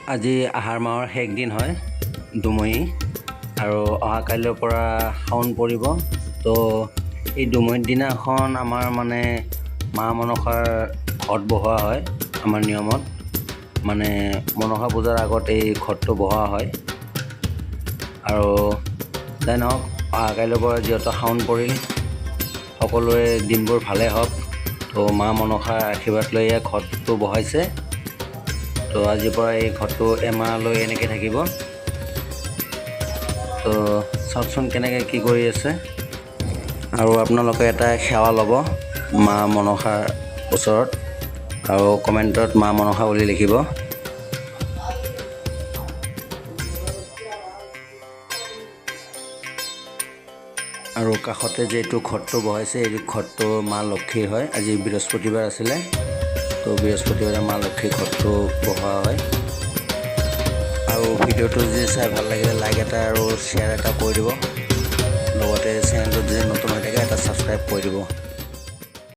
আজি আহাৰ মাহৰ শেষ দিন হয় দুমহী আৰু অহা কাইলৈৰ পৰা শাওন পৰিব। তো এই দুমহীৰ দিনাখন আমাৰ মানে মা মনসাৰ ঘট বহোৱা হয়। আমাৰ নিয়মত মানে মনসা পূজাৰ আগত এই ঘটটো বহোৱা হয়। আৰু যাই নহওক অহা কাইলৈৰ পৰা যিহেতু শাওন পৰিল, সকলোৰে দিনবোৰ ভালে হওক। তো মা মনসাৰ আশীৰ্বাদ লৈ ঘটটো বহাইছে। তো আজিৰ পৰা এই ঘৰটো এমাহলৈ এনেকৈ থাকিব। তো চাওকচোন কেনেকৈ কি কৰি আছে। আৰু আপোনালোকে এটা সেৱা ল'ব মা মনসাৰ ওচৰত, আৰু কমেণ্টত মা মনসা বুলি লিখিব। আৰু কাষতে যিটো ঘটটো বহাইছে এই ঘটটো মা লক্ষীৰ হয়। আজি বৃহস্পতিবাৰ আছিলে, তো বৃহস্পতিবাৰে মা লক্ষীৰ ঘটটো বহোৱা হয়। আৰু ভিডিঅ'টো যদি চাই ভাল লাগিলে লাইক এটা আৰু শ্বেয়াৰ এটা কৰি দিব। লগতে চেনেলটো যদি নতুন হৈ থাকে এটা ছাবস্ক্ৰাইব কৰি দিব।